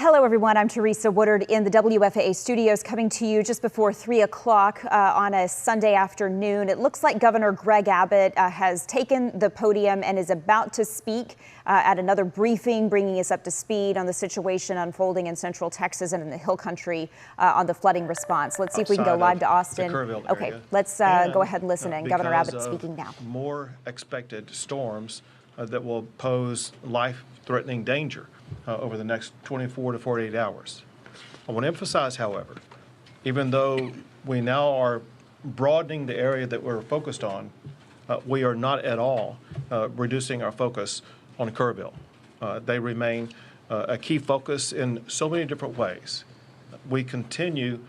Hello, everyone. I'm Teresa Woodard in the WFAA studios, coming to you just before 3 o'clock on a Sunday afternoon. It looks like Governor Greg Abbott has taken the podium and is about to speak at another briefing, bringing us up to speed on the situation unfolding in Central Texas and in the Hill Country on the flooding response. Let's see if we can go live to Austin. Okay, let's go ahead and listen in. Governor Abbott speaking now. More expected storms that will pose life-threatening danger over the next 24 to 48 hours. I want to emphasize, however, even though we now are broadening the area that we're focused on, we are not at all reducing our focus on Kerrville. They remain a key focus in so many different ways. We continue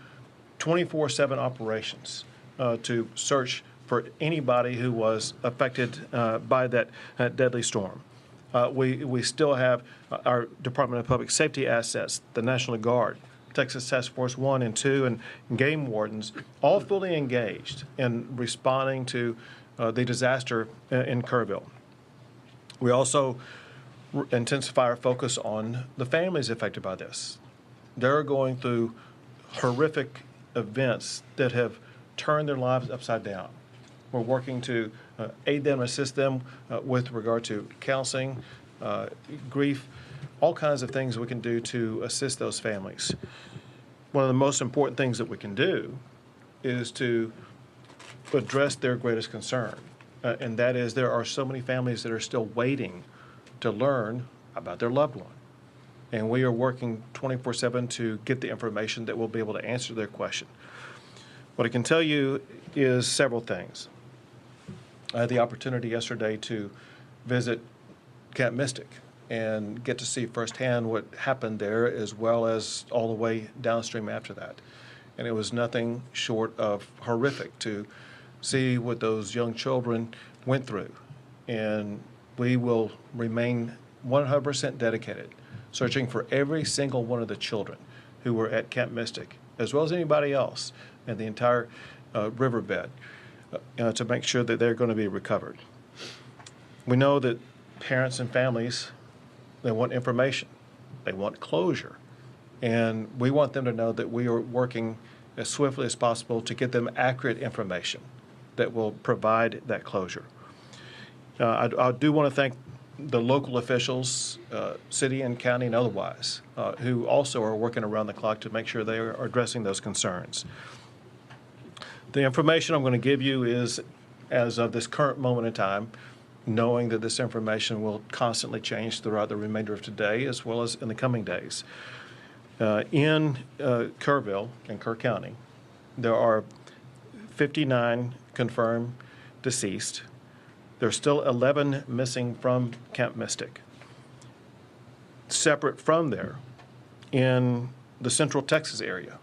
24/7 operations to search for anybody who was affected by that deadly storm. We still have our Department of Public Safety assets, the National Guard, Texas Task Force 1 and 2, and game wardens, all fully engaged in responding to the disaster in Kerrville. We also intensify our focus on the families affected by this. They're going through horrific events that have turned their lives upside down. We're working to aid them, assist them with regard to counseling, grief, all kinds of things we can do to assist those families. One of the most important things that we can do is to address their greatest concern, and that is there are so many families that are still waiting to learn about their loved one. And we are working 24/7 to get the information that will be able to answer their question. What I can tell you is several things. I had the opportunity yesterday to visit Camp Mystic and get to see firsthand what happened there, as well as all the way downstream after that. And it was nothing short of horrific to see what those young children went through. And we will remain 100% dedicated, searching for every single one of the children who were at Camp Mystic, as well as anybody else in the entire riverbed, to make sure that they're going to be recovered. We know that parents and families, they want information, they want closure, and we want them to know that we are working as swiftly as possible to get them accurate information that will provide that closure. I do want to thank the local officials, city and county and otherwise, who also are working around the clock to make sure they are addressing those concerns. The information I'm going to give you is as of this current moment in time, knowing that this information will constantly change throughout the remainder of today as well as in the coming days. In Kerrville and Kerr County, there are 59 confirmed deceased. There's still 11 missing from Camp Mystic. Separate from there, in the Central Texas area,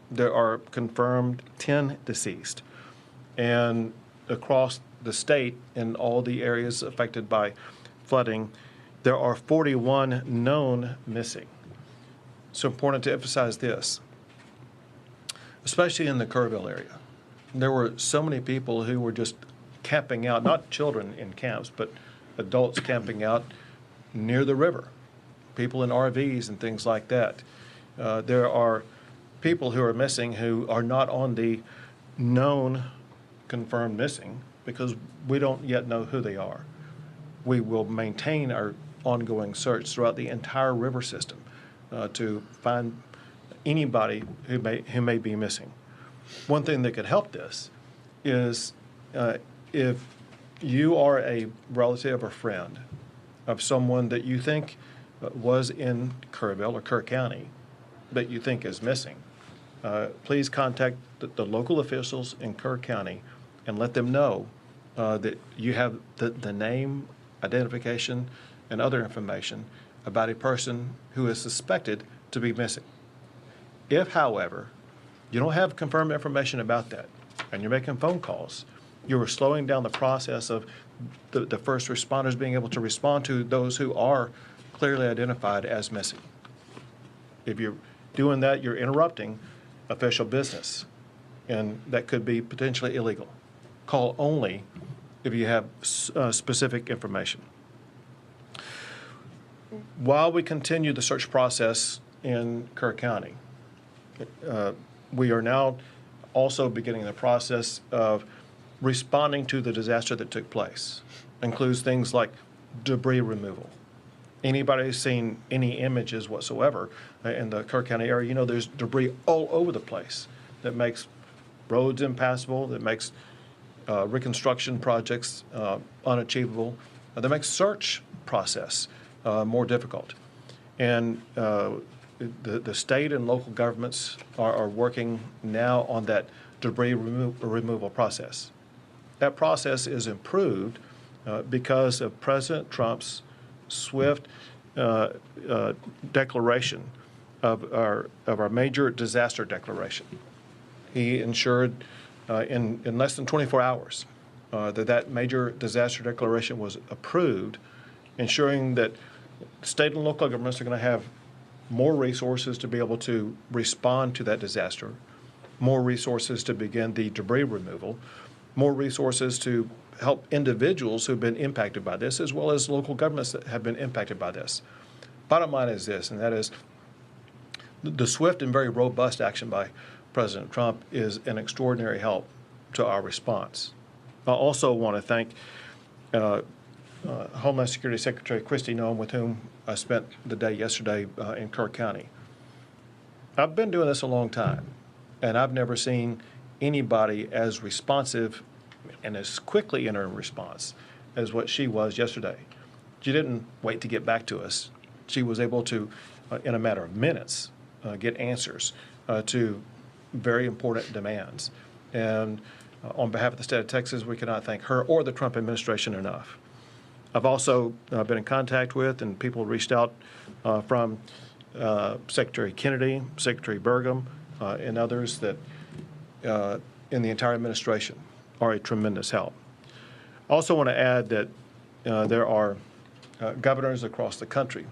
there are confirmed 10 deceased. And across the state, in all the areas affected by flooding, there are 41 known missing. It's important to emphasize this, especially in the Kerrville area. There were so many people who were just camping out, not children in camps, but adults camping out near the river, people in RVs and things like that. There are people who are missing who are not on the known confirmed missing because we don't yet know who they are. We will maintain our ongoing search throughout the entire river system to find anybody who may be missing. One thing that could help this is if you are a relative or friend of someone that you think was in Kerrville or Kerr County that you think is missing, please contact the local officials in Kerr County and let them know that you have the name, identification, and other information about a person who is suspected to be missing. If, however, you don't have confirmed information about that and you're making phone calls, you are slowing down the process of the first responders being able to respond to those who are clearly identified as missing. If you're doing that, you're interrupting official business, and that could be potentially illegal. Call only if you have specific information. While we continue the search process in Kerr County. We are now also beginning the process of responding to the disaster that took place. Includes things like debris removal. Anybody who's seen any images whatsoever in the Kerr County area, you know there's debris all over the place that makes roads impassable, that makes reconstruction projects unachievable, that makes search process more difficult. And the state and local governments are working now on that debris removal process. That process is improved because of President Trump's swift declaration of our major disaster declaration. He ensured in less than 24 hours that major disaster declaration was approved, ensuring that state and local governments are going to have more resources to be able to respond to that disaster, more resources to begin the debris removal, more resources to help individuals who've been impacted by this, as well as local governments that have been impacted by this. Bottom line is this, and that is the swift and very robust action by President Trump is an extraordinary help to our response. I also want to thank Homeland Security Secretary Kristi Noem, with whom I spent the day yesterday in Kerr County. I've been doing this a long time, and I've never seen anybody as responsive and as quickly in her response as what she was yesterday. She didn't wait to get back to us. She was able to, in a matter of minutes, get answers to very important demands. And on behalf of the state of Texas, we cannot thank her or the Trump administration enough. I've also been in contact with, and people reached out from Secretary Kennedy, Secretary Burgum, and others that in the entire administration are a tremendous help. I also want to add that there are governors across the country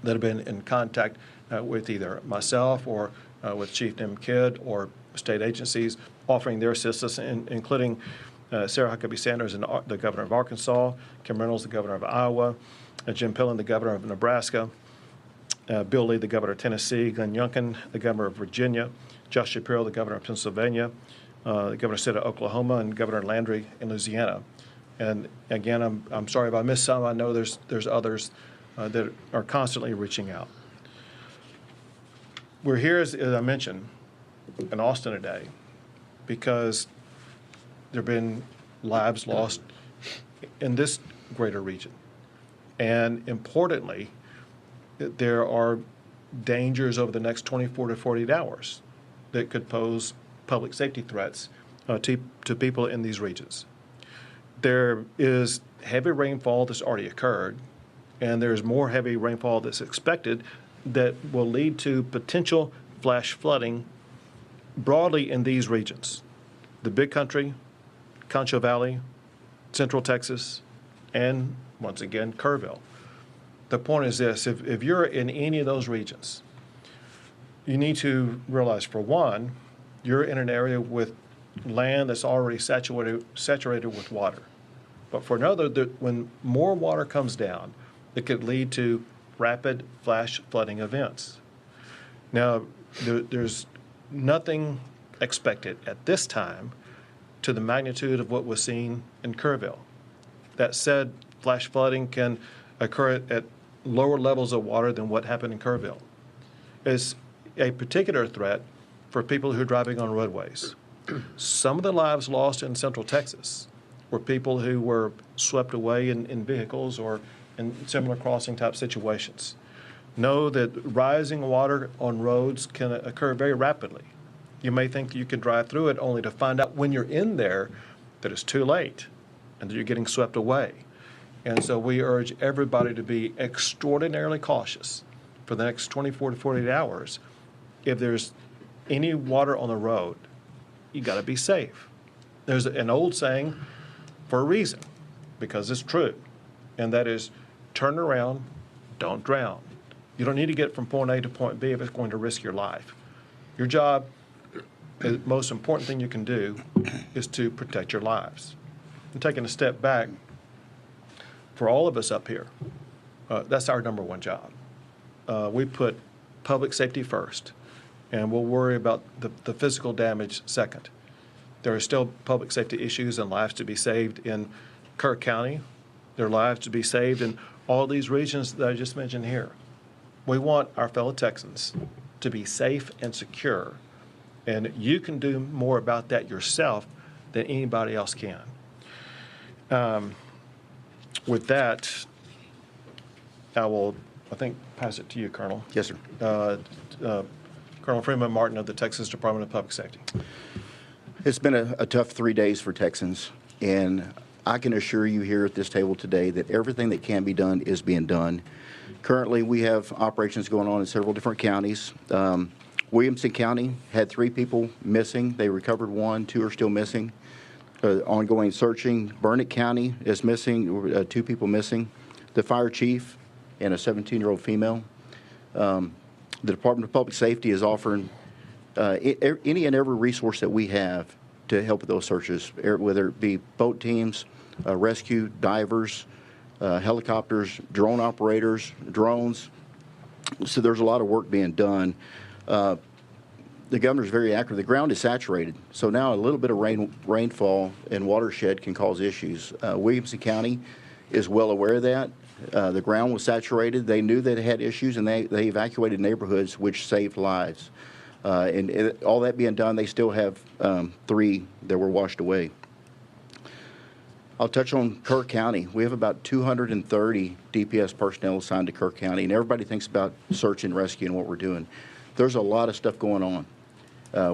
that have been in contact with either myself or with Chief Nim Kidd or state agencies offering their assistance, including Sarah Huckabee Sanders, the governor of Arkansas, Kim Reynolds, the governor of Iowa, Jim Pillen, the governor of Nebraska, Bill Lee, the governor of Tennessee, Glenn Youngkin, the governor of Virginia, Josh Shapiro, the governor of Pennsylvania, the governor of the state of Oklahoma, and Governor Landry in Louisiana. And again, I'm sorry if I missed some. I know there's others that are constantly reaching out. We're here, as I mentioned, in Austin today because there have been lives lost in this greater region. And importantly, there are dangers over the next 24 to 48 hours that could pose public safety threats to people in these regions. There is heavy rainfall that's already occurred, and there's more heavy rainfall that's expected that will lead to potential flash flooding broadly in these regions: the Big Country, Concho Valley, Central Texas, and once again, Kerrville. The point is this: if you're in any of those regions, you need to realize, for one, you're in an area with land that's already saturated with water. But for another, when more water comes down, it could lead to rapid flash flooding events. Now, there's nothing expected at this time to the magnitude of what was seen in Kerrville. That said, flash flooding can occur at lower levels of water than what happened in Kerrville. It's a particular threat for people who are driving on roadways. Some of the lives lost in Central Texas were people who were swept away in vehicles or in similar crossing type situations. Know that rising water on roads can occur very rapidly. You may think you can drive through it, only to find out when you're in there that it's too late and that you're getting swept away. And so we urge everybody to be extraordinarily cautious for the next 24 to 48 hours. If there's any water on the road, you got to be safe. There's an old saying for a reason, because it's true, and that is, turn around, don't drown. You don't need to get from point A to point B if it's going to risk your life. Your job, the most important thing you can do, is to protect your lives. And taking a step back, for all of us up here, that's our number one job. We put public safety first, and we'll worry about the physical damage second. There are still public safety issues and lives to be saved in Kerr County. There are lives to be saved in all these regions that I just mentioned here. We want our fellow Texans to be safe and secure, and you can do more about that yourself than anybody else can. With that, I will, I think, pass it to you, Colonel. Yes, sir. Colonel Freeman Martin of the Texas Department of Public Safety. It's been a tough 3 days for Texans, and I can assure you here at this table today that everything that can be done is being done. Currently, we have operations going on in several different counties. Williamson County had 3 people missing. They recovered 1, 2 are still missing. Ongoing searching. Burnett County is missing, 2 people missing. The fire chief and a 17-year-old female. The Department of Public Safety is offering any and every resource that we have to help with those searches, whether it be boat teams, rescue, divers, helicopters, drone operators, drones. So there's a lot of work being done. The governor's very accurate. The ground is saturated, so now a little bit of rainfall and watershed can cause issues. Williamson County is well aware of that. The ground was saturated. They knew that it had issues, and they evacuated neighborhoods, which saved lives. All that being done, they still have 3 that were washed away. I'll touch on Kerr County. We have about 230 DPS personnel assigned to Kerr County, and everybody thinks about search and rescue and what we're doing. There's a lot of stuff going on.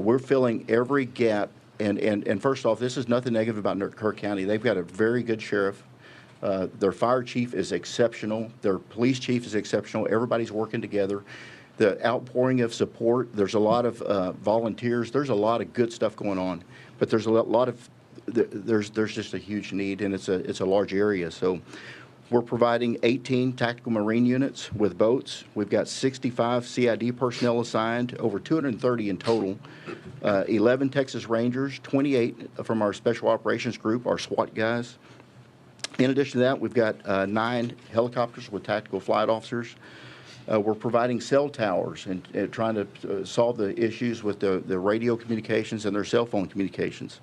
We're filling every gap, and first off, this is nothing negative about Kerr County. They've got a very good sheriff. Their fire chief is exceptional. Their police chief is exceptional. Everybody's working together. The outpouring of support, there's a lot of volunteers. There's a lot of good stuff going on, but there's a lot of, there's just a huge need, and it's a large area. So we're providing 18 tactical marine units with boats. We've got 65 CID personnel assigned, over 230 in total, 11 Texas Rangers, 28 from our Special Operations Group, our SWAT guys. In addition to that, we've got 9 helicopters with tactical flight officers. We're providing cell towers and trying to solve the issues with the radio communications and their cell phone communications.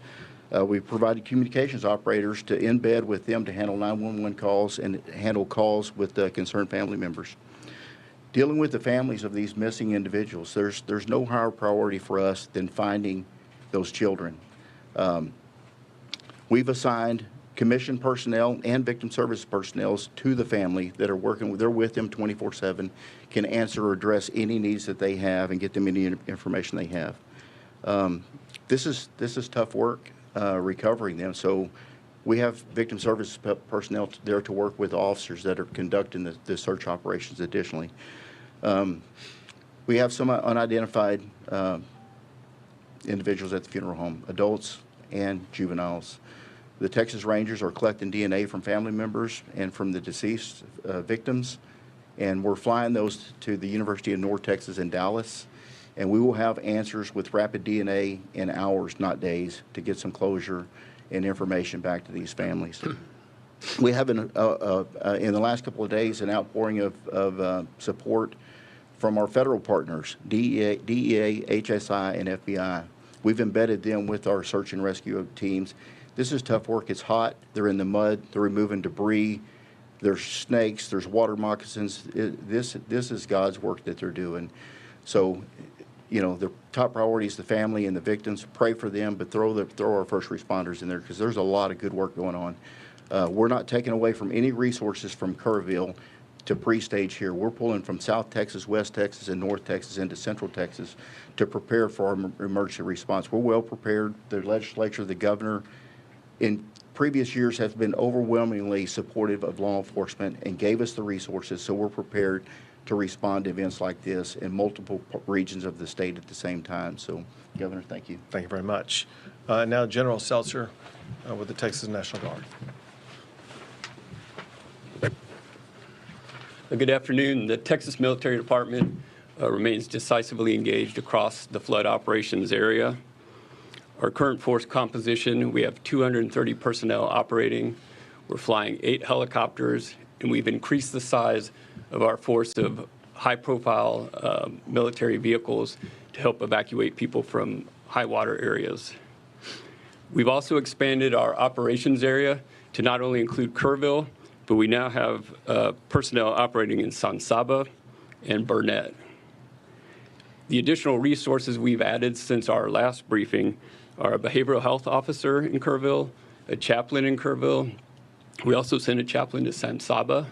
We've provided communications operators to embed with them to handle 911 calls and handle calls with concerned family members. Dealing with the families of these missing individuals, there's no higher priority for us than finding those children. We've assigned commissioned personnel and victim service personnel to the family that are working with, they're with them 24/7, can answer or address any needs that they have and get them any information they have. This is tough work, recovering them. So we have victim service personnel there to work with officers that are conducting the search operations additionally. We have some unidentified individuals at the funeral home, adults and juveniles. The Texas Rangers are collecting DNA from family members and from the deceased victims, and we're flying those to the University of North Texas in Dallas, and we will have answers with rapid DNA in hours, not days, to get some closure and information back to these families. We have, in the last couple of days, an outpouring of support from our federal partners, DEA, HSI, and FBI. We've embedded them with our search and rescue teams. This is tough work. It's hot. They're in the mud. They're removing debris. There's snakes. There's water moccasins. This is God's work that they're doing. So, you know, the top priority is the family and the victims. Pray for them, but throw our first responders in there because there's a lot of good work going on. We're not taking away from any resources from Kerrville to pre-stage here. We're pulling from South Texas, West Texas, and North Texas into Central Texas to prepare for our emergency response. We're well prepared. The legislature, the governor, in previous years have been overwhelmingly supportive of law enforcement and gave us the resources, so we're prepared to respond to events like this in multiple regions of the state at the same time. So, Governor, thank you. Thank you very much. Now, General Seltzer with the Texas National Guard. Good afternoon. The Texas Military Department remains decisively engaged across the flood operations area. Our current force composition, we have 230 personnel operating. We're flying 8 helicopters, and we've increased the size of our force of high-profile military vehicles to help evacuate people from high water areas. We've also expanded our operations area to not only include Kerrville, but we now have personnel operating in San Saba and Burnett. The additional resources we've added since our last briefing are a behavioral health officer in Kerrville, a chaplain in Kerrville. We also sent a chaplain to San Saba.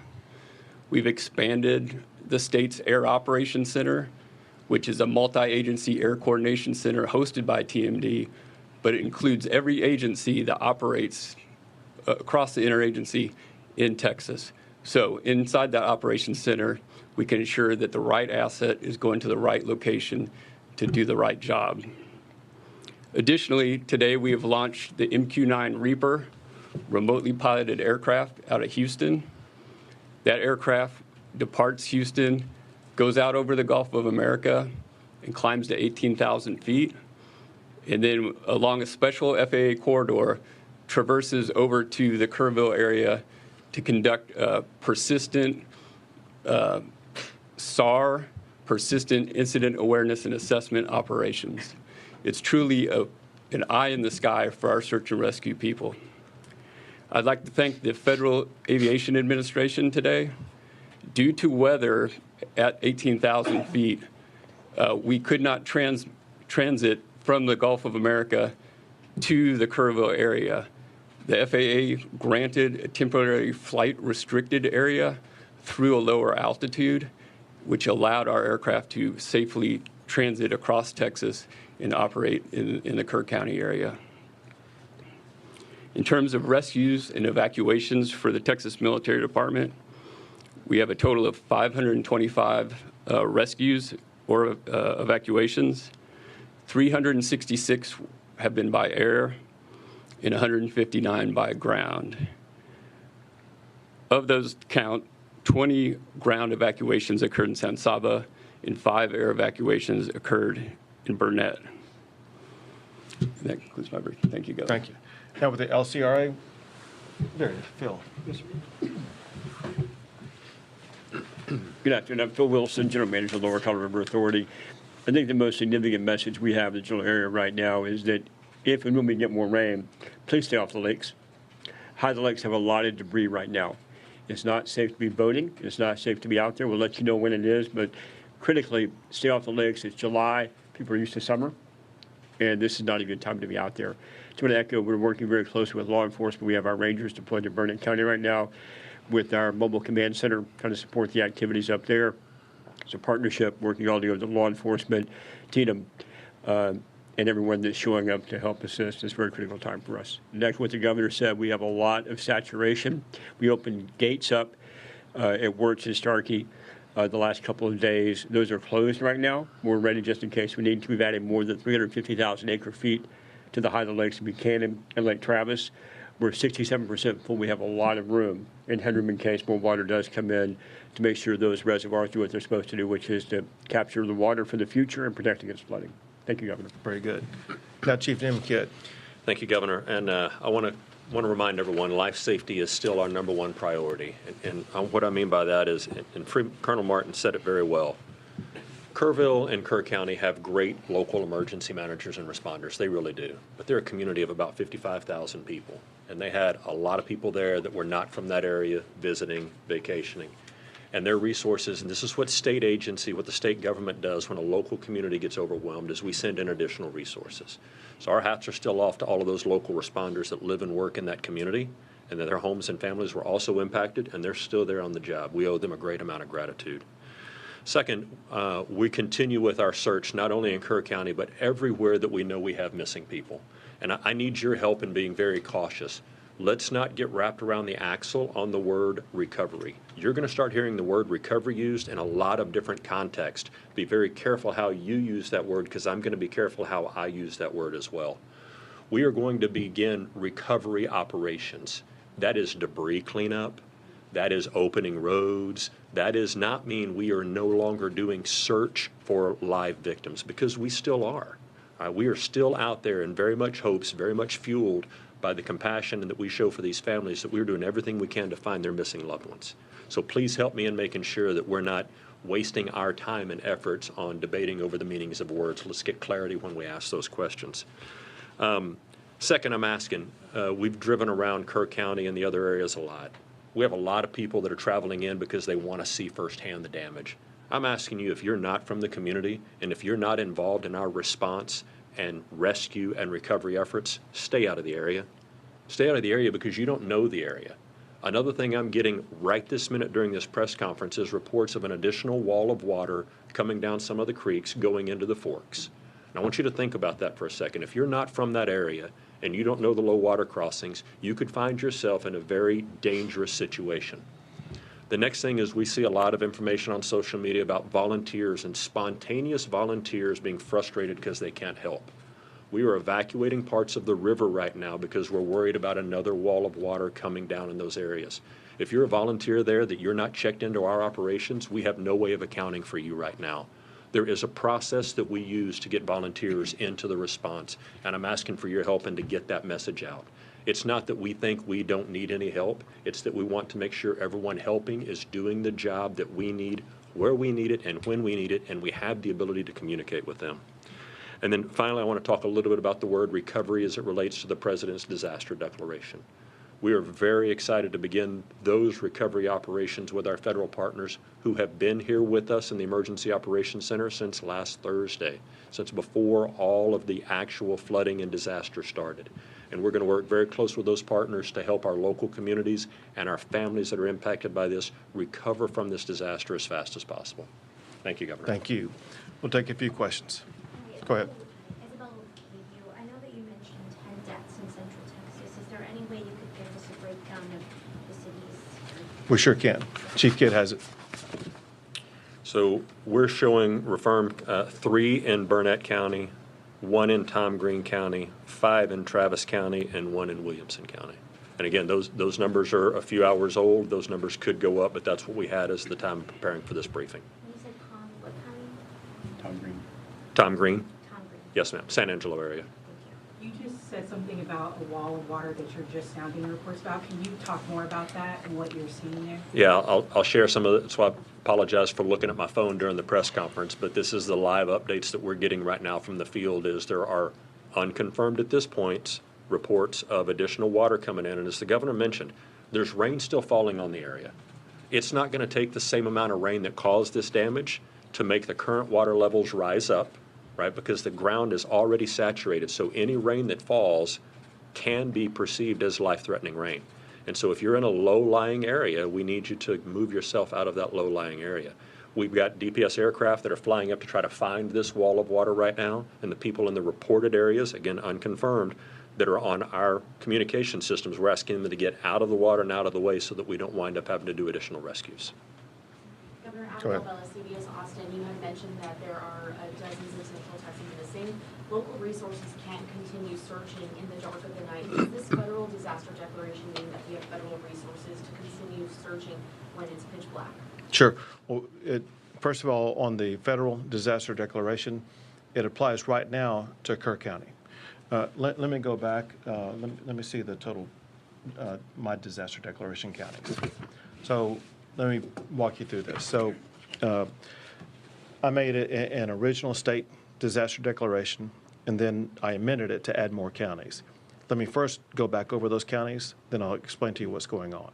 We've expanded the state's Air Operations Center, which is a multi-agency air coordination center hosted by TMD, but it includes every agency that operates across the interagency in Texas. So inside that operations center, we can ensure that the right asset is going to the right location to do the right job. Additionally, today we have launched the MQ-9 Reaper remotely piloted aircraft out of Houston. That aircraft departs Houston, goes out over the Gulf of America, and climbs to 18,000 feet, and then along a special FAA corridor, traverses over to the Kerrville area to conduct persistent SAR, persistent incident awareness and assessment operations. It's truly an eye in the sky for our search and rescue people. I'd like to thank the Federal Aviation Administration today. Due to weather at 18,000 feet, we could not transit from the Gulf of America to the Kerrville area. The FAA granted a temporary flight restricted area through a lower altitude, which allowed our aircraft to safely transit across Texas and operate in the Kerr County area. In terms of rescues and evacuations for the Texas Military Department, we have a total of 525 rescues or evacuations. 366 have been by air and 159 by ground. Of those count, 20 ground evacuations occurred in San Saba and 5 air evacuations occurred in Burnett. And that concludes my brief. Thank you, Governor. Thank you. Now with the LCRA, there it is, Phil. Good afternoon. I'm Phil Wilson, General Manager of Lower Colorado River Authority. I think the most significant message we have in the general area right now is that if and when we get more rain, please stay off the lakes. High the lakes have a lot of debris right now. It's not safe to be boating. It's not safe to be out there. We'll let you know when it is, but critically, stay off the lakes. It's July. People are used to summer, and this is not a good time to be out there. To echo, we're working very closely with law enforcement. We have our rangers deployed to Burnett County right now with our mobile command center, trying to support the activities up there. It's a partnership working all together with law enforcement, TDM, and everyone that's showing up to help assist. It's a very critical time for us. Next, what the governor said, we have a lot of saturation. We opened gates up at Wirtz and Starkey the last couple of days. Those are closed right now. We're ready just in case we need to. We've added more than 350,000 acre feet to the Highland Lakes of Buchanan and Lake Travis. We're 67% full. We have a lot of room in headroom in case more water does come in to make sure those reservoirs do what they're supposed to do, which is to capture the water for the future and protect against flooding. Thank you, Governor. Very good. Now, Chief Nimkit. Thank you, Governor. And I want to remind everyone, life safety is still our #1 priority. And what I mean by that is, and Colonel Martin said it very well, Kerrville and Kerr County have great local emergency managers and responders. They really do. But they're a community of about 55,000 people. And they had a lot of people there that were not from that area visiting, vacationing. And their resources, and this is what state agency, what the state government does when a local community gets overwhelmed, is we send in additional resources. So our hats are still off to all of those local responders that live and work in that community, and that their homes and families were also impacted, and they're still there on the job. We owe them a great amount of gratitude. Second, we continue with our search, not only in Kerr County, but everywhere that we know we have missing people. And I need your help in being very cautious. Let's not get wrapped around the axle on the word recovery. You're going to start hearing the word recovery used in a lot of different contexts. Be very careful how you use that word, because I'm going to be careful how I use that word as well. We are going to begin recovery operations. That is debris cleanup. That is opening roads. That does not mean we are no longer doing search for live victims, because we still are. We are still out there in very much hopes, very much fueled by the compassion that we show for these families, that we're doing everything we can to find their missing loved ones. So please help me in making sure that we're not wasting our time and efforts on debating over the meanings of words. Let's get clarity when we ask those questions. Second, I'm asking, we've driven around Kerr County and the other areas a lot. We have a lot of people that are traveling in because they want to see firsthand the damage. I'm asking you, if you're not from the community and if you're not involved in our response and rescue and recovery efforts, stay out of the area. Stay out of the area because you don't know the area. Another thing I'm getting right this minute during this press conference is reports of an additional wall of water coming down some of the creeks going into the forks. And I want you to think about that for a second. If you're not from that area and you don't know the low water crossings, you could find yourself in a very dangerous situation. The next thing is we see a lot of information on social media about volunteers and spontaneous volunteers being frustrated because they can't help. We are evacuating parts of the river right now because we're worried about another wall of water coming down in those areas. If you're a volunteer there that you're not checked into our operations, we have no way of accounting for you right now. There is a process that we use to get volunteers into the response, and I'm asking for your help and to get that message out. It's not that we think we don't need any help. It's that we want to make sure everyone helping is doing the job that we need, where we need it, and when we need it, and we have the ability to communicate with them. And then finally, I want to talk a little bit about the word recovery as it relates to the President's disaster declaration. We are very excited to begin those recovery operations with our federal partners who have been here with us in the Emergency Operations Center since last Thursday, since before all of the actual flooding and disaster started. And we're going to work very close with those partners to help our local communities and our families that are impacted by this recover from this disaster as fast as possible. Thank you, Governor. Thank you. We'll take a few questions. Go ahead. Isabel, I know that you mentioned 10 deaths in Central Texas. Is there any way you could give us a breakdown of the cities? We sure can. Chief Kidd has it. So we're showing reaffirmed 3 in Burnett County, 1 in Tom Green County, 5 in Travis County, and 1 in Williamson County. And again, those numbers are a few hours old. Those numbers could go up, but that's what we had as the time preparing for this briefing. You said Tom, what county? Tom Green. Tom Green? Tom Green. Yes, ma'am. San Angelo area. Thank You just said something about a wall of water that you're just now getting reports about. Can you talk more about that and what you're seeing there? Yeah, I'll share some of it. So I apologize for looking at my phone during the press conference, but this is the live updates that we're getting right now from the field. Is there are unconfirmed at this point reports of additional water coming in. And as the governor mentioned, there's rain still falling on the area. It's not going to take the same amount of rain that caused this damage to make the current water levels rise up, right? Because the ground is already saturated. So any rain that falls can be perceived as life-threatening rain. And so if you're in a low-lying area, we need you to move yourself out of that low-lying area. We've got DPS aircraft that are flying up to try to find this wall of water right now, and the people in the reported areas, again, unconfirmed, that are on our communication systems, we're asking them to get out of the water and out of the way so that we don't wind up having to do additional rescues. Governor Go ahead. Alabella, CBS Austin, you had mentioned that there are dozens of Central Texans missing. Local resources can't continue searching in the dark of the night. Does this federal disaster declaration mean that we have federal resources to continue searching when it's pitch black? Sure. Well, first of all, on the federal disaster declaration, it applies right now to Kerr County. Let me go back. Let me see the total, my disaster declaration counties. So let me walk you through this. So I made an original state disaster declaration, and then I amended it to add more counties. Let me first go back over those counties, then I'll explain to you what's going on.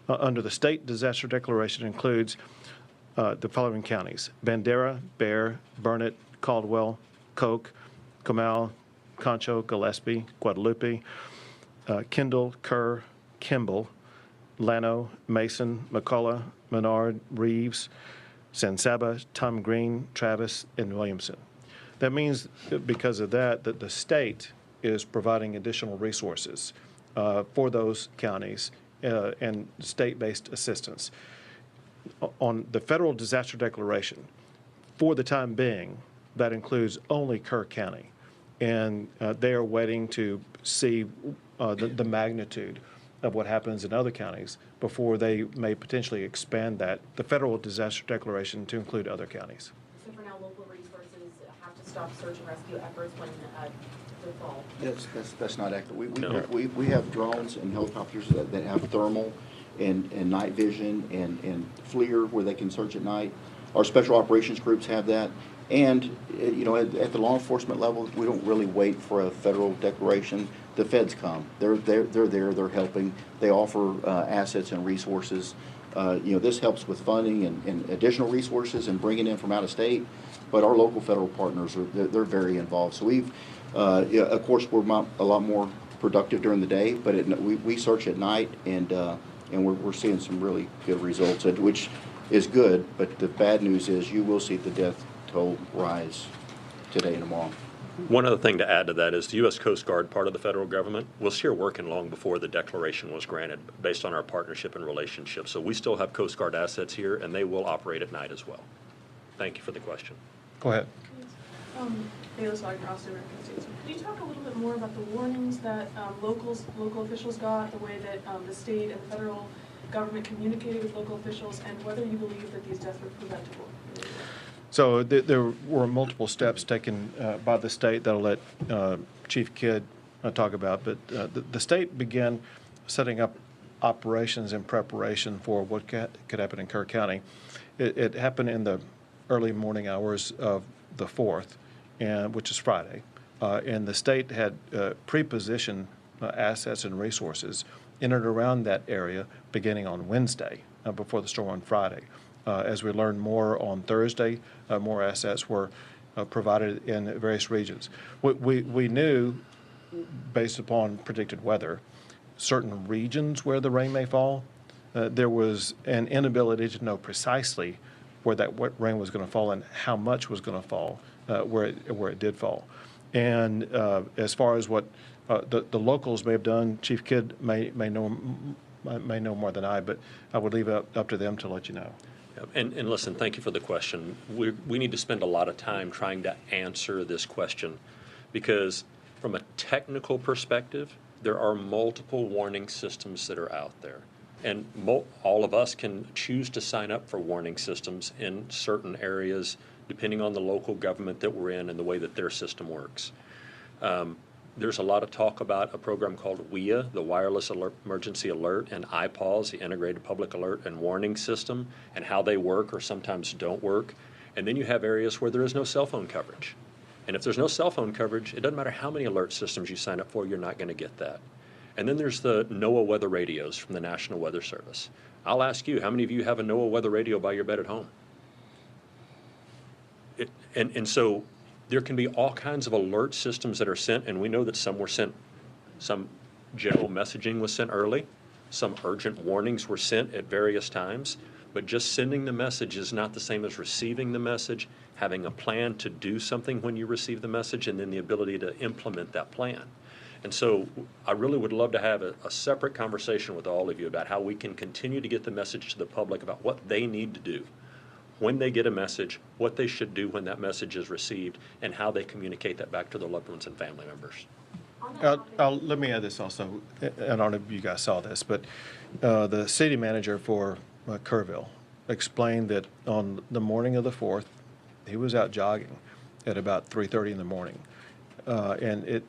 Under the state disaster declaration includes the following counties: Bandera, Bear, Burnett, Caldwell, Koch, Comal, Concho, Gillespie, Guadalupe, Kendall, Kerr, Kimball, Llano, Mason, McCullough, Menard, Reeves, San Saba, Tom Green, Travis, and Williamson. That means that because of that the state is providing additional resources for those counties and state-based assistance. On the federal disaster declaration, for the time being, that includes only Kerr County. And they are waiting to see the magnitude of what happens in other counties before they may potentially expand the federal disaster declaration to include other counties. So for now, local resources have to stop search and rescue efforts when they fall. That's not accurate. No. We have drones and helicopters that have thermal and night vision and FLIR where they can search at night. Our special operations groups have that. And, you know, at the law enforcement level, we don't really wait for a federal declaration. The feds come. They're there, they're helping. They offer assets and resources. You know, this helps with funding and additional resources and bringing in from out of state. But our local federal partners, they're very involved. So we've, yeah, of course, we're a lot more productive during the day, but we search at night, and we're seeing some really good results, which is good. But the bad news is you will see the death toll rise today and tomorrow. One other thing to add to that is the U.S. Coast Guard, part of the federal government, was here working long before the declaration was granted based on our partnership and relationship. So we still have Coast Guard assets here, and they will operate at night as well. Thank you for the question. Go ahead. Bayless Wagner, also American Statesman. Could you talk a little bit more about the warnings that local officials got, the way that the state and the federal government communicated with local officials, and whether you believe that these deaths were preventable? So there were multiple steps taken by the state that I'll let Chief Kidd talk about, but the state began setting up operations in preparation for what could happen in Kerr County. It happened in the early morning hours of the 4th, which is Friday, and the state had pre-positioned assets and resources in and around that area beginning on Wednesday before the storm on Friday. As we learned more on Thursday, more assets were provided in various regions. We knew, based upon predicted weather, certain regions where the rain may fall. There was an inability to know precisely where that rain was going to fall and how much was going to fall where it did fall. And as far as what the locals may have done, Chief Kidd may know more than I, but I would leave it up to them to let you know. And listen, thank you for the question. We need to spend a lot of time trying to answer this question because from a technical perspective, there are multiple warning systems that are out there. And all of us can choose to sign up for warning systems in certain areas depending on the local government that we're in and the way that their system works. There's a lot of talk about a program called WIA, the Wireless Emergency Alert, and IPAWS, the Integrated Public Alert and Warning System, and how they work or sometimes don't work. And then you have areas where there is no cell phone coverage. And if there's no cell phone coverage, it doesn't matter how many alert systems you sign up for, you're not going to get that. And then there's the NOAA weather radios from the National Weather Service. I'll ask you, how many of you have a NOAA weather radio by your bed at home? And so there can be all kinds of alert systems that are sent, and we know that some were sent, some general messaging was sent early, some urgent warnings were sent at various times, but just sending the message is not the same as receiving the message, having a plan to do something when you receive the message, and then the ability to implement that plan. And so I really would love to have a separate conversation with all of you about how we can continue to get the message to the public about what they need to do when they get a message, what they should do when that message is received, and how they communicate that back to their loved ones and family members. Let me add this also. I don't know if you guys saw this, but the city manager for Kerrville explained that on the morning of the 4th, he was out jogging at about 3:30 in the morning, and it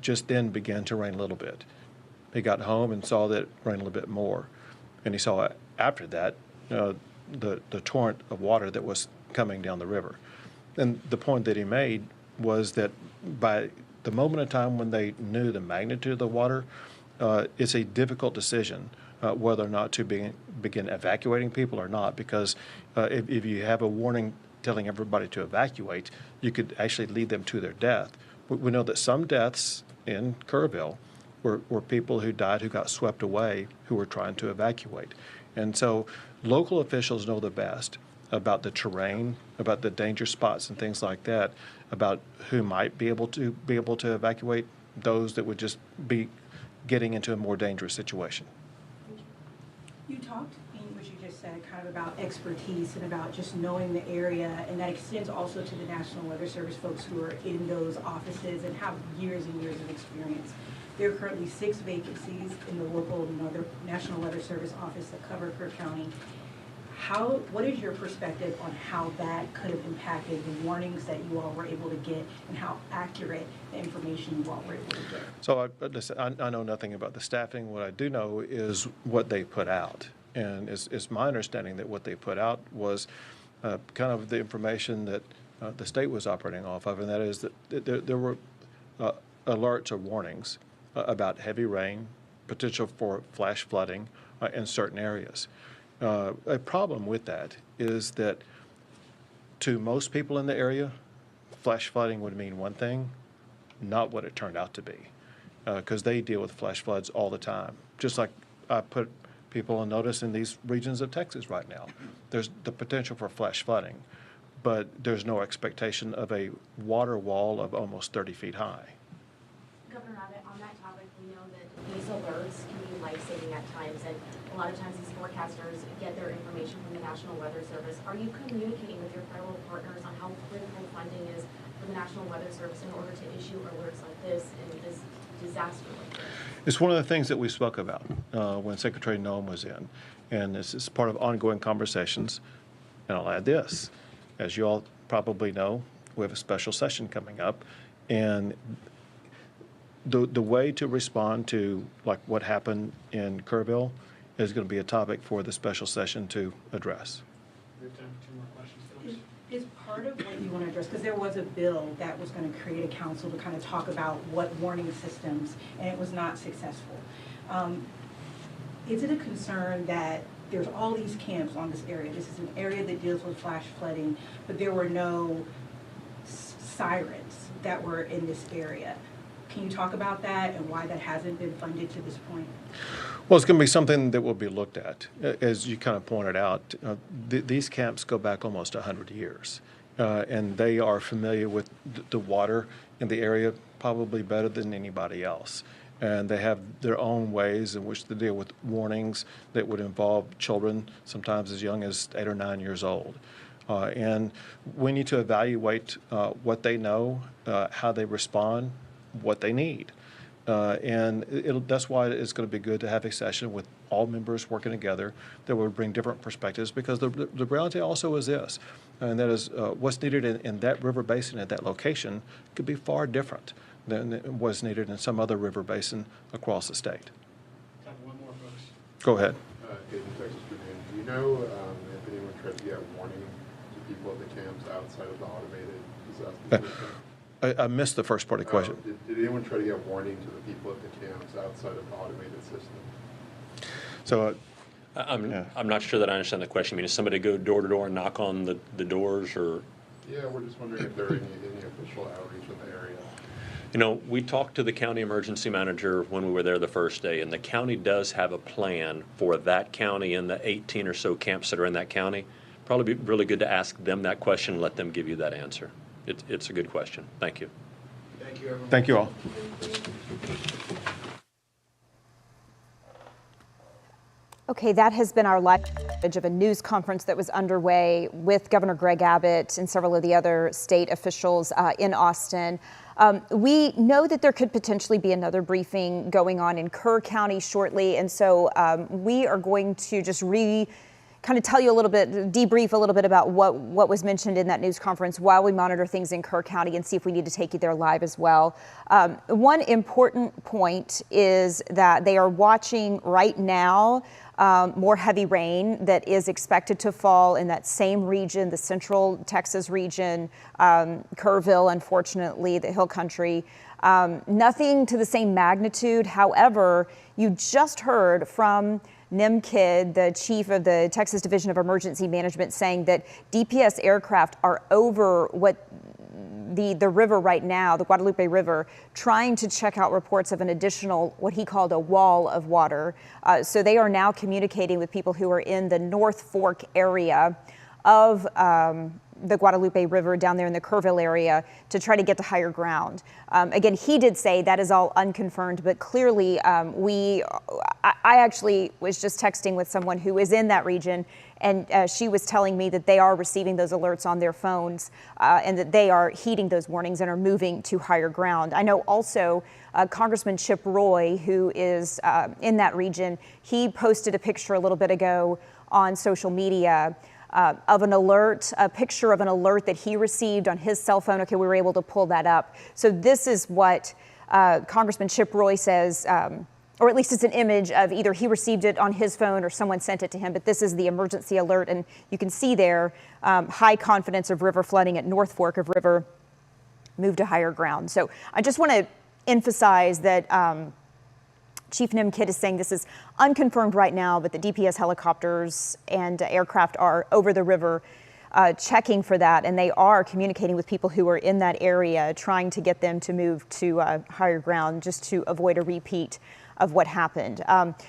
just then began to rain a little bit. He got home and saw that it rained a little bit more, and he saw after that the torrent of water that was coming down the river. And the point that he made was that by the moment of time when they knew the magnitude of the water, it's a difficult decision whether or not to begin evacuating people or not, because if you have a warning telling everybody to evacuate, you could actually lead them to their death. We know that some deaths in Kerrville were people who died who got swept away who were trying to evacuate. And so local officials know the best about the terrain, about the danger spots and things like that, about who might be able to evacuate, those that would just be getting into a more dangerous situation. You talked in what you just said kind of about expertise and about just knowing the area, and that extends also to the National Weather Service folks who are in those offices and have years and years of experience. There are currently 6 vacancies in the local National Weather Service office that cover Kerr County. What is your perspective on how that could have impacted the warnings that you all were able to get and how accurate the information you all were able to get? So I know nothing about the staffing. What I do know is what they put out. And it's my understanding that what they put out was kind of the information that the state was operating off of, and that is that there were alerts or warnings about heavy rain, potential for flash flooding in certain areas. A problem with that is that to most people in the area, flash flooding would mean one thing, not what it turned out to be, because they deal with flash floods all the time. Just like I put people on notice in these regions of Texas right now. There's the potential for flash flooding, but there's no expectation of a water wall of almost 30 feet high. Governor Abbott, on that topic, we know that these alerts can be life-saving at times, and a lot of times these forecasters get their information from the National Weather Service. Are you communicating with your federal partners on how critical funding is for the National Weather Service in order to issue alerts like this and this disaster like this? It's one of the things that we spoke about when Secretary Noem was in, and this is part of ongoing conversations. And I'll add this. As you all probably know, we have a special session coming up, and the way to respond to like what happened in Kerrville is going to be a topic for the special session to address. We have time for 2 more questions, folks. Is part of what you want to address, because there was a bill that was going to create a council to kind of talk about what warning systems, and it was not successful. Is it a concern that there's all these camps on this area? This is an area that deals with flash flooding, but there were no sirens that were in this area. Can you talk about that and why that hasn't been funded to this point? Well, it's going to be something that will be looked at. As you kind of pointed out, these camps go back almost 100 years, and they are familiar with the water in the area probably better than anybody else. And they have their own ways in which to deal with warnings that would involve children, sometimes as young as 8 or 9 years old. And we need to evaluate what they know, how they respond, what they need. And that's why it's going to be good to have a session with all members working together that would bring different perspectives, because the reality also is this, and that is what's needed in that river basin at that location could be far different than what's needed in some other river basin across the state. Time for 1 more, folks. Go ahead. In Texas, do you know if anyone tried to get warning to people at the camps outside of the automated disaster system? I missed the first part of the question. Did anyone try to get warning to the people at the camps outside of the automated system? So I'm not sure that I understand the question. I mean, does somebody go door to door and knock on the doors, or? Yeah, we're just wondering if there are any official outreach in the area. You know, we talked to the county emergency manager when we were there the first day, and the county does have a plan for that county and the 18 or so camps that are in that county. Probably be really good to ask them that question and let them give you that answer. It's a good question. Thank you. Thank you, everyone. thank you all. Okay, that has been our live coverage of a news conference that was underway with Governor Greg Abbott and several of the other state officials in Austin. We know that there could potentially be another briefing going on in Kerr County shortly, and so we are going to just kind of tell you a little bit, debrief a little bit about what was mentioned in that news conference while we monitor things in Kerr County and see if we need to take you there live as well. One important point is that they are watching right now more heavy rain that is expected to fall in that same region, the central Texas region, Kerrville, unfortunately, the Hill Country. Nothing to the same magnitude. However, you just heard from Nim Kidd, the chief of the Texas Division of Emergency Management, saying that DPS aircraft are over the river right now, the Guadalupe River, trying to check out reports of an additional, what he called a wall of water. So they are now communicating with people who are in the North Fork area of the Guadalupe River down there in the Kerrville area to try to get to higher ground. Again, he did say that is all unconfirmed, but clearly I actually was just texting with someone who is in that region, and she was telling me that they are receiving those alerts on their phones and that they are heeding those warnings and are moving to higher ground. I know also Congressman Chip Roy, who is in that region, he posted a picture a little bit ago on social media of an alert, a picture of an alert that he received on his cell phone. Okay, we were able to pull that up. So this is what Congressman Chip Roy says or at least it's an image of either he received it on his phone or someone sent it to him, but this is the emergency alert, and you can see there, high confidence of river flooding at North Fork of River, move to higher ground. So I just want to emphasize that Chief Nimkit is saying this is unconfirmed right now, but the DPS helicopters and aircraft are over the river checking for that, and they are communicating with people who are in that area, trying to get them to move to higher ground just to avoid a repeat of what happened.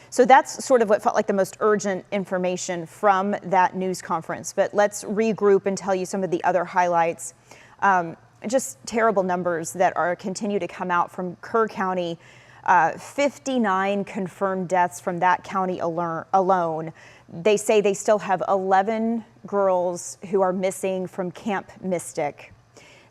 So that's sort of what felt like the most urgent information from that news conference. But let's regroup and tell you some of the other highlights. Just terrible numbers that are continue to come out from Kerr County. 59 confirmed deaths from that county alone. They say they still have 11 girls who are missing from Camp Mystic.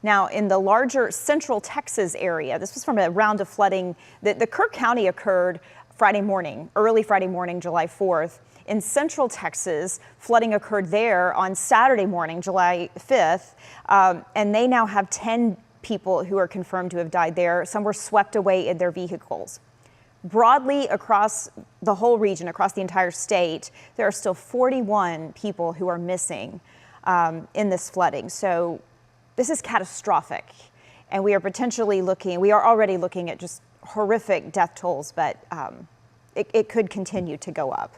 Now, in the larger Central Texas area, this was from a round of flooding. The Kerr County occurred Friday morning, early Friday morning, July 4th. In Central Texas, flooding occurred there on Saturday morning, July 5th, and they now have 10 people who are confirmed to have died there. Some were swept away in their vehicles. Broadly across the whole region, across the entire state, there are still 41 people who are missing in this flooding. So this is catastrophic, and we are already looking at just horrific death tolls, but it could continue to go up.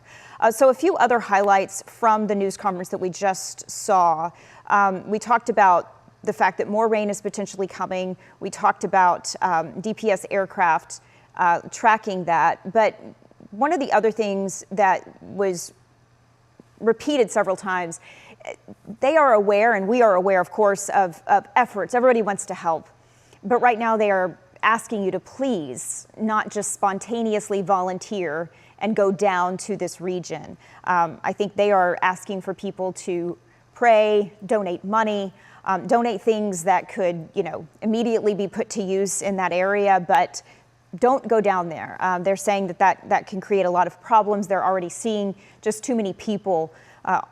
So a few other highlights from the news conference that we just saw. We talked about the fact that more rain is potentially coming. We talked about DPS aircraft tracking that. But one of the other things that was repeated several times, they are aware, and we are aware, of course, of efforts. Everybody wants to help. But right now they are asking you to please not just spontaneously volunteer and go down to this region. I think they are asking for people to pray, donate money, donate things that could, immediately be put to use in that area, but don't go down there. They're saying that can create a lot of problems. They're already seeing just too many people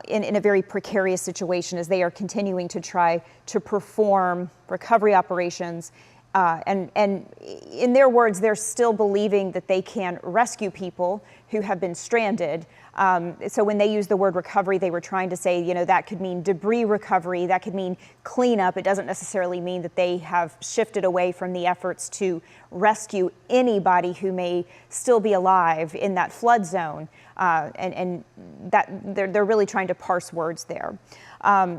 in a very precarious situation as they are continuing to try to perform recovery operations. And in their words, they're still believing that they can rescue people who have been stranded. So when they use the word recovery, they were trying to say, that could mean debris recovery, that could mean cleanup. It doesn't necessarily mean that they have shifted away from the efforts to rescue anybody who may still be alive in that flood zone. And that they're really trying to parse words there.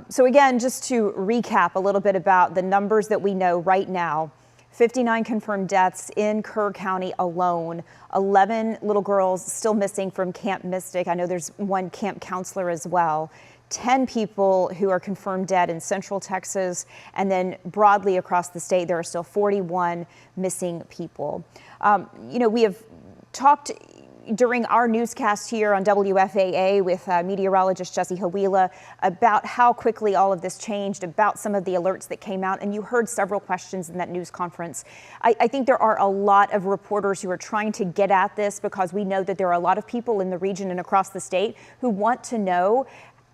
So again, just to recap a little bit about the numbers that we know right now. 59 confirmed deaths in Kerr County alone. 11 little girls still missing from Camp Mystic. I know there's one camp counselor as well. 10 people who are confirmed dead in Central Texas. And then broadly across the state, there are still 41 missing people. We have talked during our newscast here on WFAA with meteorologist Jesse Hawila about how quickly all of this changed, about some of the alerts that came out, and you heard several questions in that news conference. I think there are a lot of reporters who are trying to get at this because we know that there are a lot of people in the region and across the state who want to know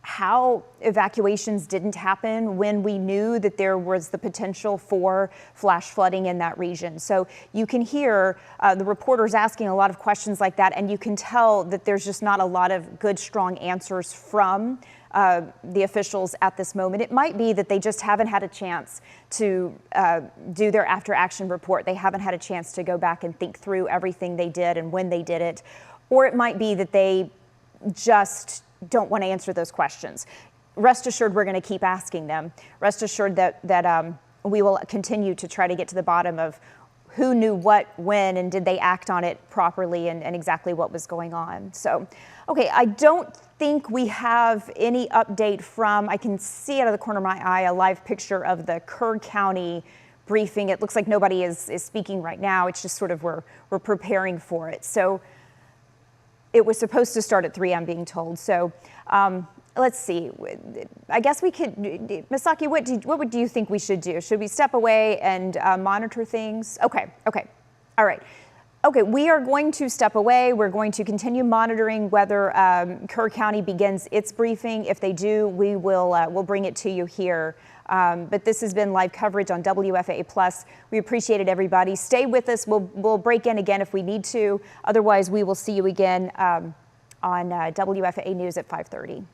how evacuations didn't happen when we knew that there was the potential for flash flooding in that region. So you can hear the reporters asking a lot of questions like that, and you can tell that there's just not a lot of good, strong answers from the officials at this moment. It might be that they just haven't had a chance to do their after-action report. They haven't had a chance to go back and think through everything they did and when they did it. Or it might be that they just don't want to answer those questions. Rest assured, we're going to keep asking them. Rest assured that we will continue to try to get to the bottom of who knew what, when, and did they act on it properly, and exactly what was going on. So, okay, I don't think we have any update from, I can see out of the corner of my eye a live picture of the Kerr County briefing. It looks like nobody is speaking right now. It's just sort of we're preparing for it. So it was supposed to start at 3, I'm being told. So let's see. I guess we could, Misaki, what do you think we should do? Should we step away and monitor things? Okay. All right. Okay, we are going to step away. We're going to continue monitoring whether Kerr County begins its briefing. If they do, we'll bring it to you here But this has been live coverage on WFAA+. We appreciate it, everybody. Stay with us. We'll break in again if we need to. Otherwise, we will see you again on WFAA News at 5:30.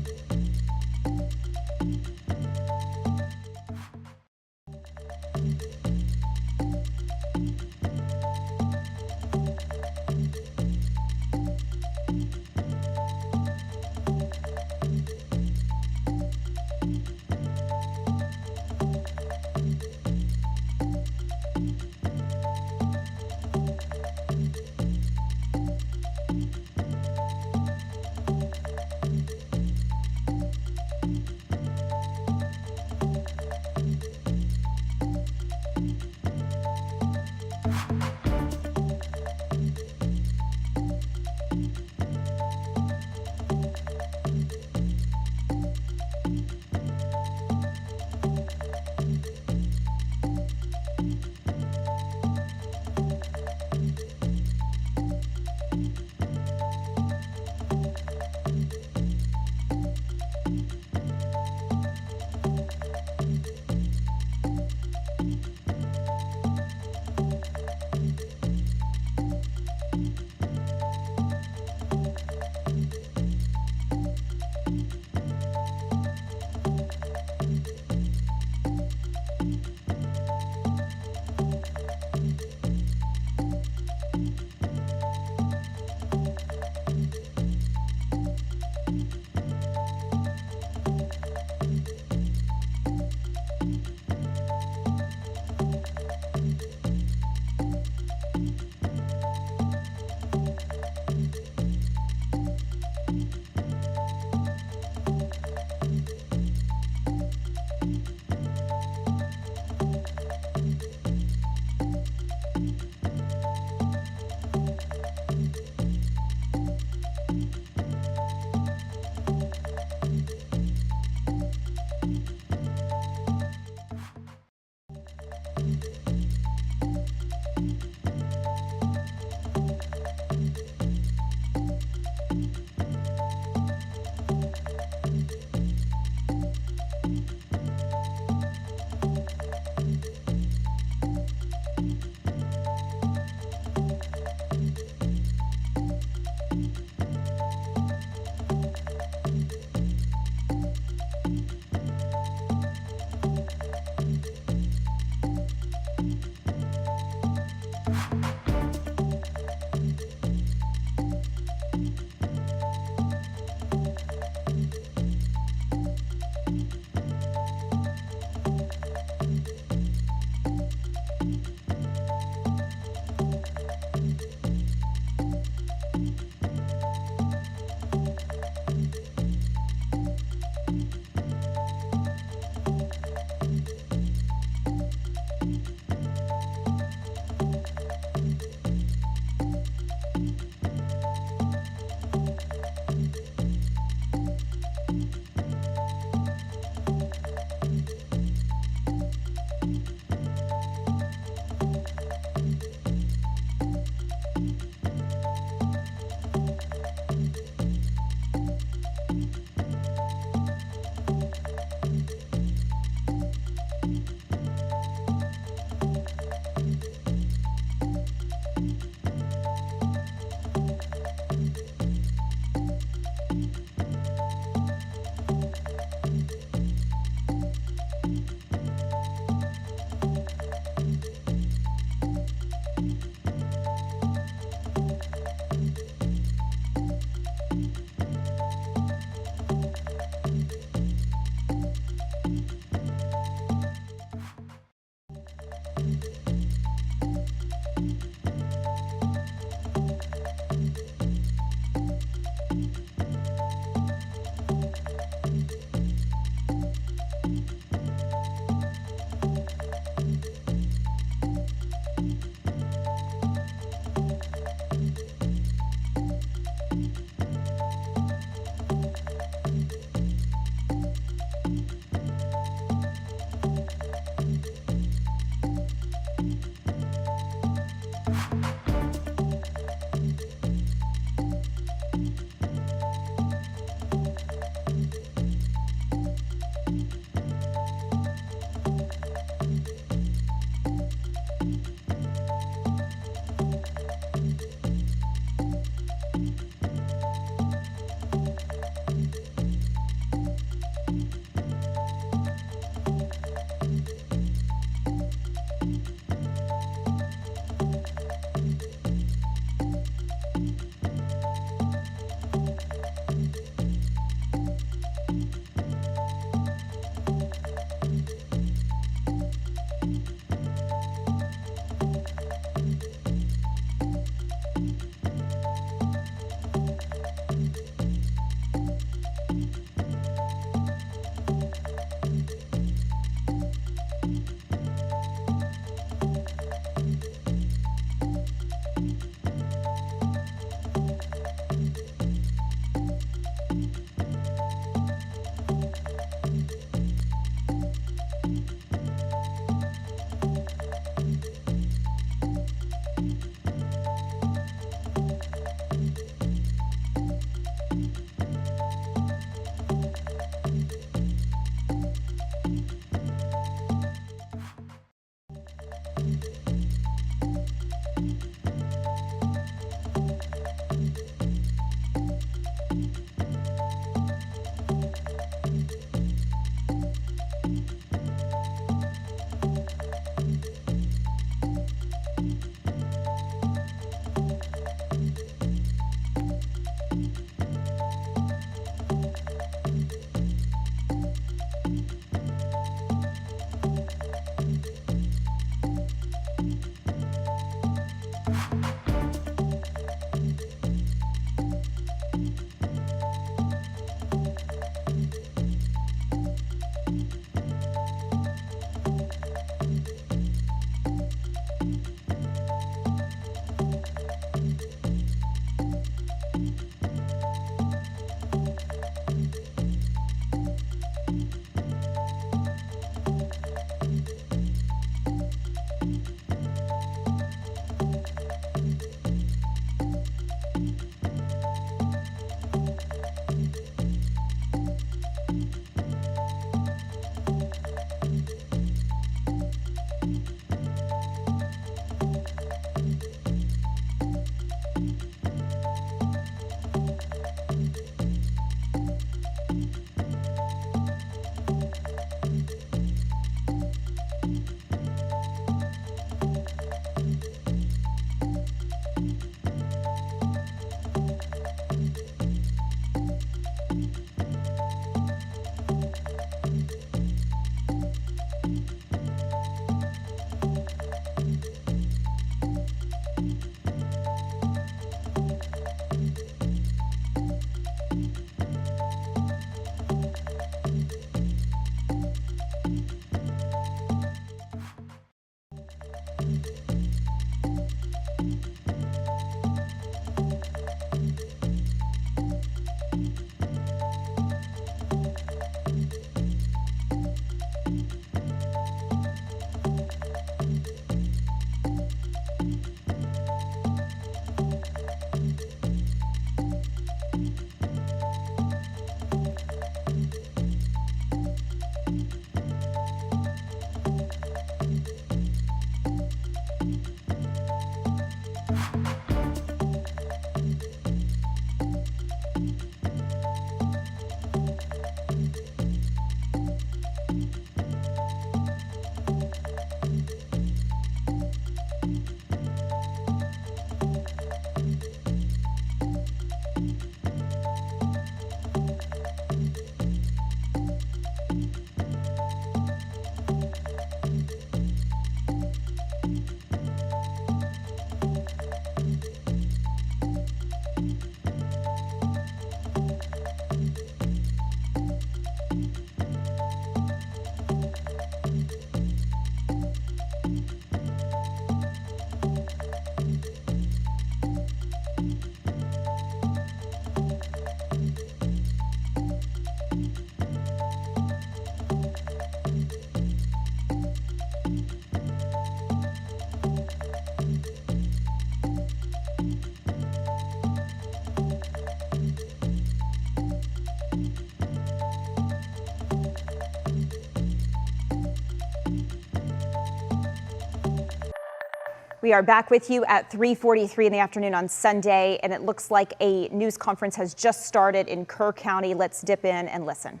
We are back with you at 3:43 in the afternoon on Sunday, and it looks like a news conference has just started in Kerr County. Let's dip in and listen.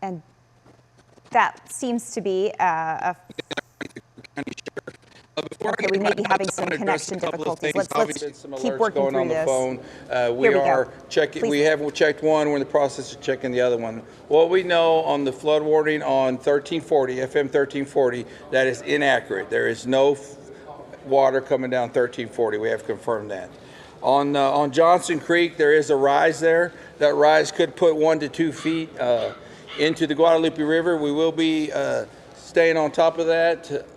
And that seems to be okay, we may be having some connection difficulties. Let's keep working through this. We are checking. We have checked one. We're in the process of checking the other one. What we know on the flood warning on 1340, FM 1340, that is inaccurate. There is no water coming down 1340. We have confirmed that. On Johnson Creek, there is a rise there. That rise could put 1 to 2 feet into the Guadalupe River. We will be staying on top of that.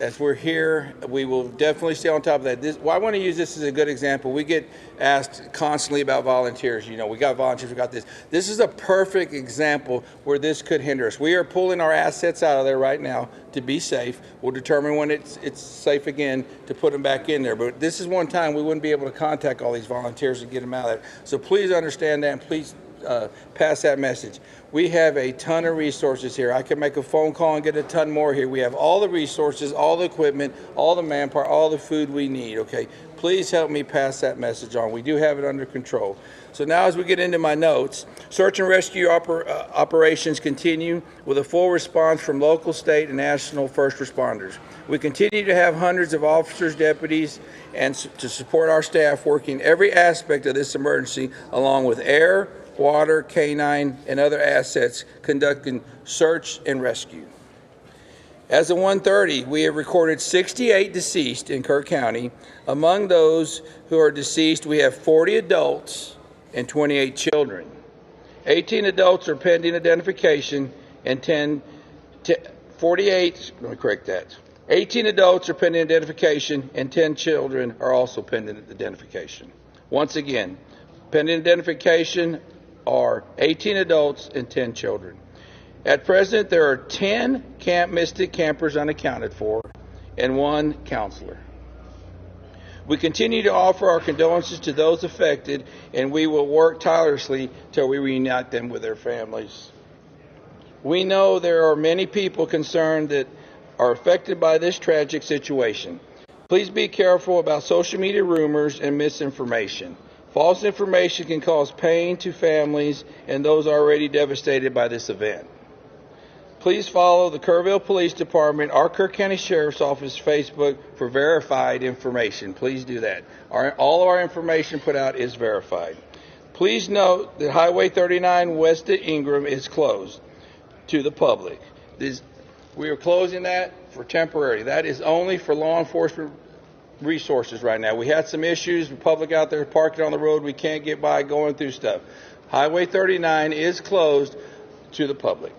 As we're here, we will definitely stay on top of that. I want to use this as a good example. We get asked constantly about volunteers. You know, we got volunteers, we got this. This is a perfect example where this could hinder us. We are pulling our assets out of there right now to be safe. We'll determine when it's safe again to put them back in there. But this is one time we wouldn't be able to contact all these volunteers and get them out of there. So please understand that and please pass that message. We have a ton of resources here. I can make a phone call and get a ton more here. We have all the resources, all the equipment, all the manpower, all the food we need, okay? Please help me pass that message on. We do have it under control. So now as we get into my notes, search and rescue operations continue with a full response from local, state, and national first responders. We continue to have hundreds of officers, deputies, and to support our staff working every aspect of this emergency along with air, water, canine, and other assets conducting search and rescue. As of 1:30, we have recorded 68 deceased in Kerr County. Among those who are deceased, we have 40 adults and 28 children. 18 adults are pending identification and 18 adults are pending identification and 10 children are also pending identification. Once again, pending identification are 18 adults and 10 children. At present, there are 10 Camp Mystic campers unaccounted for and 1 counselor. We continue to offer our condolences to those affected, and we will work tirelessly till we reunite them with their families. We know there are many people concerned that are affected by this tragic situation. Please be careful about social media rumors and misinformation. False information can cause pain to families and those already devastated by this event. Please follow the Kerrville Police Department, our Kerr County Sheriff's Office Facebook for verified information. Please do that. All of our information put out is verified. Please note that Highway 39 west of Ingram is closed to the public. We are closing that for temporary. That is only for law enforcement resources right now. We had some issues, the public out there parking on the road, we can't get by going through stuff. Highway 39 is closed to the public.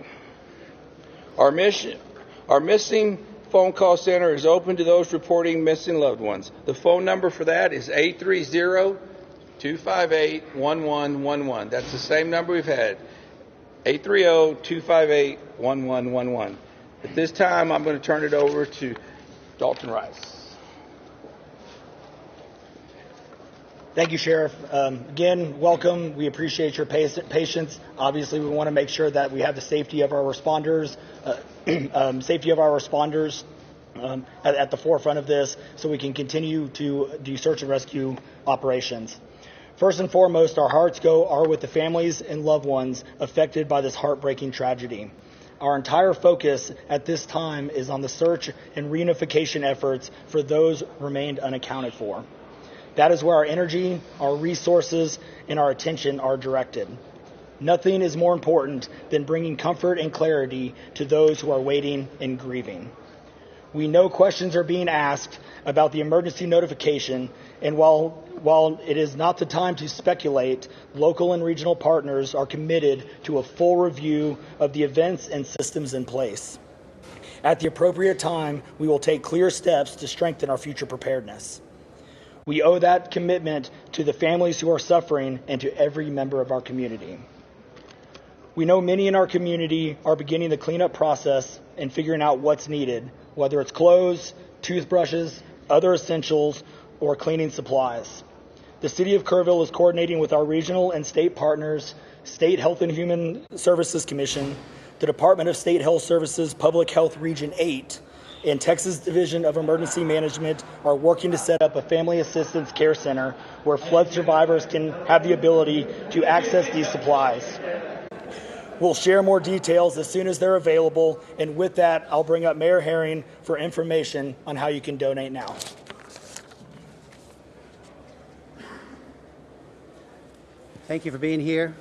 Our missing phone call center is open to those reporting missing loved ones. The phone number for that is 830-258-1111. That's the same number we've had, 830-258-1111. At this time, I'm going to turn it over to Dalton Rice. Thank you, Sheriff. Again, welcome. We appreciate your patience. Obviously, we want to make sure that we have the safety of our responders, at the forefront of this, so we can continue to do search and rescue operations. First and foremost, our hearts are with the families and loved ones affected by this heartbreaking tragedy. Our entire focus at this time is on the search and reunification efforts for those remained unaccounted for. That is where our energy, our resources, and our attention are directed. Nothing is more important than bringing comfort and clarity to those who are waiting and grieving. We know questions are being asked about the emergency notification, and while it is not the time to speculate, local and regional partners are committed to a full review of the events and systems in place. At the appropriate time, we will take clear steps to strengthen our future preparedness. We owe that commitment to the families who are suffering and to every member of our community. We know many in our community are beginning the cleanup process and figuring out what's needed, whether it's clothes, toothbrushes, other essentials, or cleaning supplies. The City of Kerrville is coordinating with our regional and state partners, State Health and Human Services Commission, the Department of State Health Services Public Health Region 8 and Texas Division of Emergency Management are working to set up a family assistance care center where flood survivors can have the ability to access these supplies. We'll share more details as soon as they're available, and with that, I'll bring up Mayor Herring for information on how you can donate now. Thank you for being here.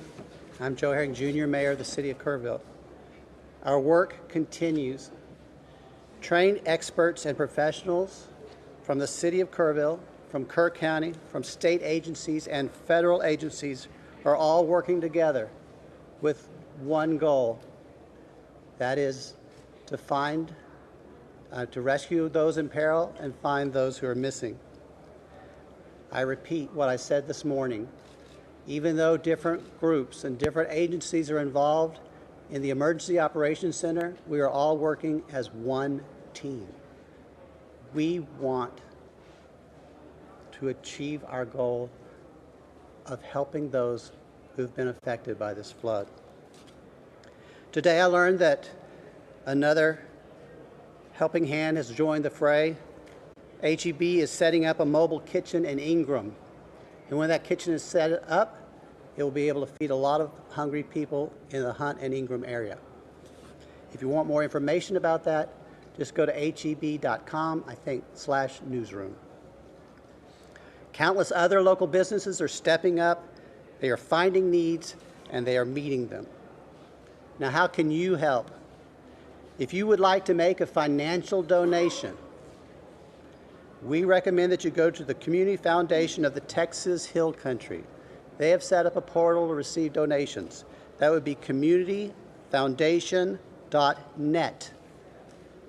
I'm Joe Herring, Jr., Mayor of the City of Kerrville. Our work continues. Trained experts and professionals from the City of Kerrville, from Kerr County, from state agencies and federal agencies are all working together with one goal. That is to find, to rescue those in peril and find those who are missing. I repeat what I said this morning. Even though different groups and different agencies are involved in the Emergency Operations Center, we are all working as one team. We want to achieve our goal of helping those who've been affected by this flood. Today I learned that another helping hand has joined the fray. HEB is setting up a mobile kitchen in Ingram. And when that kitchen is set up, it will be able to feed a lot of hungry people in the Hunt and Ingram area. If you want more information about that, just go to heb.com, /newsroom. Countless other local businesses are stepping up. They are finding needs, and they are meeting them. Now, how can you help? If you would like to make a financial donation, we recommend that you go to the Community Foundation of the Texas Hill Country. They have set up a portal to receive donations. That would be communityfoundation.net.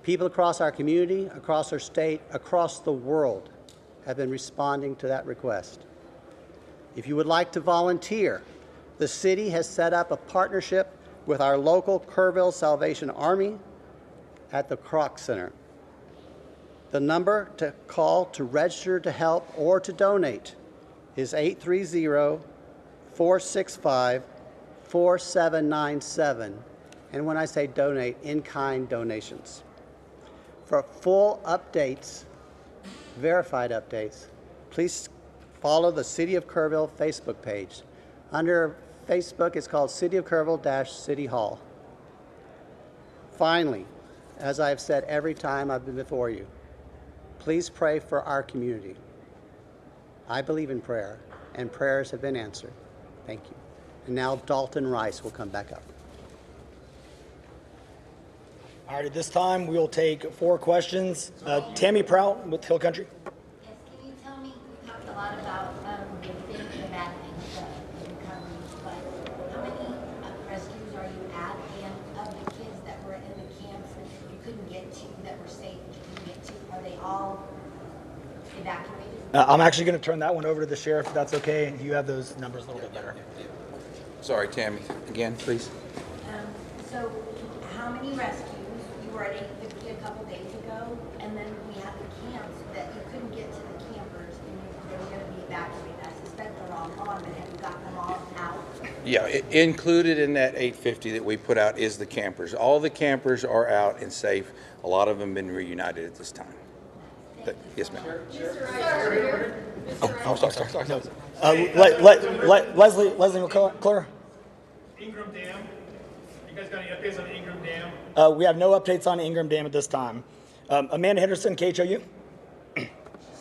People across our community, across our state, across the world have been responding to that request. If you would like to volunteer, the city has set up a partnership with our local Kerrville Salvation Army at the Kroc Center. The number to call to register to help or to donate is 830-465-4797. And when I say donate, in-kind donations. For full updates, verified updates, please follow the City of Kerrville Facebook page. Under Facebook, it's called City of Kerrville-City Hall. Finally, as I've said every time I've been before you, please pray for our community. I believe in prayer, and prayers have been answered. Thank you. And now Dalton Rice will come back up. All right, at this time, we will take 4 questions. Tammy Prout with Hill Country. Yes, can you tell me, you talked a lot about the things, the bad things, the recovery, but how many rescues are you at? And of the kids that were in the camps that you couldn't get to, that were safe, that you couldn't get to, are they all evacuated? I'm actually going to turn that one over to the sheriff, if that's okay. You have those numbers a little bit better. Sorry, Tammy. Again, please. So how many rescues? You were at 850 a couple days ago, and then we had the camps that you couldn't get to the campers, and they were going to be evacuated. I suspect they're all gone, but have you gotten them all out? Yeah, included in that 850 that we put out is the campers. All the campers are out and safe. A lot of them have been reunited at this time. Yes, ma'am. Oh, sorry. No. Leslie McClure. Ingram Dam. You guys got any updates on Ingram Dam? We have no updates on Ingram Dam at this time. Amanda Henderson, KHOU.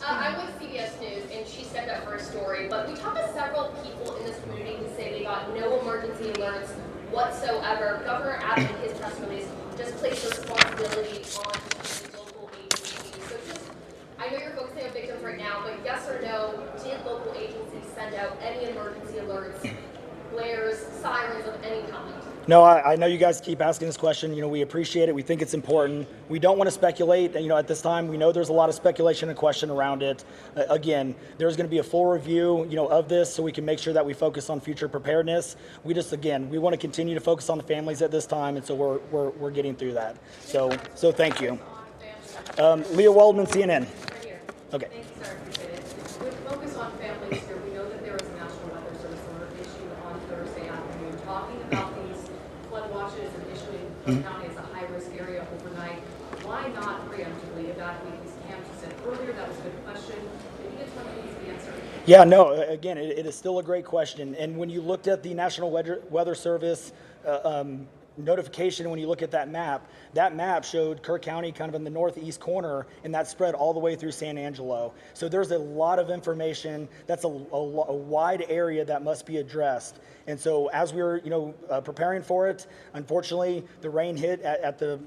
I'm with CBS News, and she stepped up for a story, but we talked to several people in this community who say they got no emergency alerts whatsoever. Governor Abbott, in his press release, just placed the responsibility on the local agencies. So just, I know you're focusing on victims right now, but yes or no, did local agencies send out any emergency alerts, blares, sirens of any kind? No, I know you guys keep asking this question. We appreciate it. We think it's important. We don't want to speculate. At this time, we know there's a lot of speculation and question around it. Again, there's going to be a full review, of this so we can make sure that we focus on future preparedness. We want to continue to focus on the families at this time, and so we're getting through that. So thank you. Leah Waldman, CNN. Okay. Thank you, sir. I appreciate it. With focus on families here, we know that there was a National Weather Service alert issued on Thursday afternoon talking about these flood watches and issuing Kerr County is a high-risk area overnight. Why not preemptively evacuate these camps? You said earlier that was a good question. If you get one that needs to be answered. Yeah, no, again, it is still a great question. And when you looked at the National Weather Service notification, when you look at that map showed Kerr County kind of in the northeast corner, and that spread all the way through San Angelo. So there's a lot of information. That's a wide area that must be addressed. And so as we were, preparing for it, unfortunately, the rain hit at the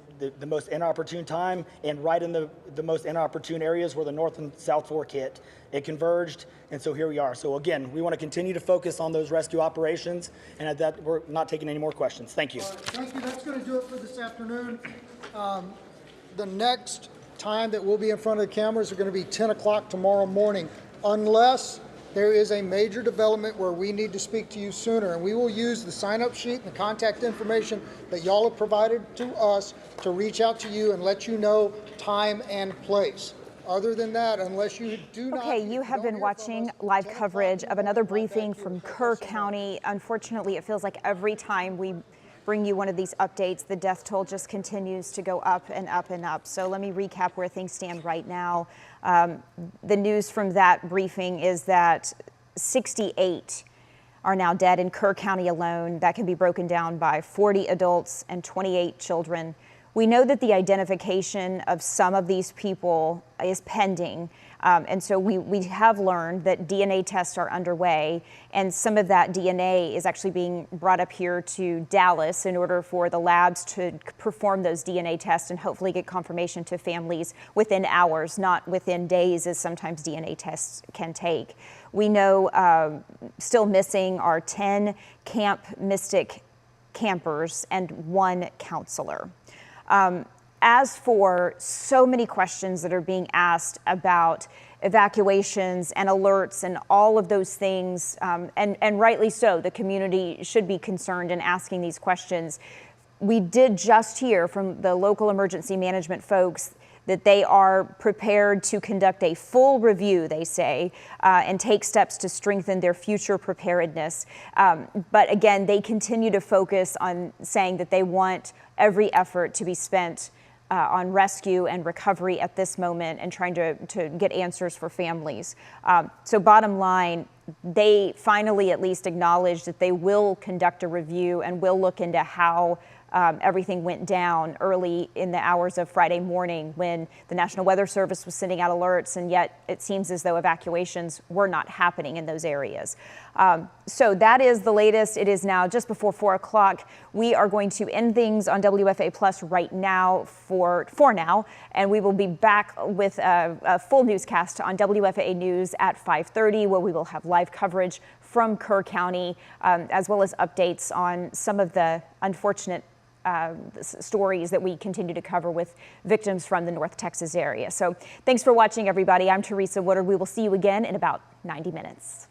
most inopportune time, and right in the most inopportune areas where the North and South Fork hit. It converged, and so here we are. So again, we want to continue to focus on those rescue operations, and at that, we're not taking any more questions. Thank you. Thank you. That's going to do it for this afternoon. The next time that we'll be in front of the cameras are going to be 10 o'clock tomorrow morning, unless there is a major development where we need to speak to you sooner. And we will use the sign-up sheet and the contact information that y'all have provided to us to reach out to you and let you know time and place. Other than that, unless you do not... Okay, you have been watching live coverage of another briefing from Kerr County. Unfortunately, it feels like every time we bring you one of these updates, the death toll just continues to go up and up and up. So let me recap where things stand right now. The news from that briefing is that 68 are now dead in Kerr County alone. That can be broken down by 40 adults and 28 children. We know that the identification of some of these people is pending, and so we have learned that DNA tests are underway, and some of that DNA is actually being brought up here to Dallas in order for the labs to perform those DNA tests and hopefully get confirmation to families within hours, not within days, as sometimes DNA tests can take. We know still missing are 10 Camp Mystic campers and 1 counselor. As for so many questions that are being asked about evacuations and alerts and all of those things, and rightly so, the community should be concerned in asking these questions. We did just hear from the local emergency management folks that they are prepared to conduct a full review, they say, and take steps to strengthen their future preparedness. But again, they continue to focus on saying that they want every effort to be spent on rescue and recovery at this moment and trying to get answers for families. So bottom line, they finally at least acknowledge that they will conduct a review and will look into how everything went down early in the hours of Friday morning when the National Weather Service was sending out alerts, and yet it seems as though evacuations were not happening in those areas. So that is the latest. It is now just before 4 o'clock. We are going to end things on WFA Plus right now for now, and we will be back with a full newscast on WFA News at 5:30, where we will have live coverage from Kerr County, as well as updates on some of the unfortunate stories that we continue to cover with victims from the North Texas area. So thanks for watching, everybody. I'm Teresa Woodard. We will see you again in about 90 minutes.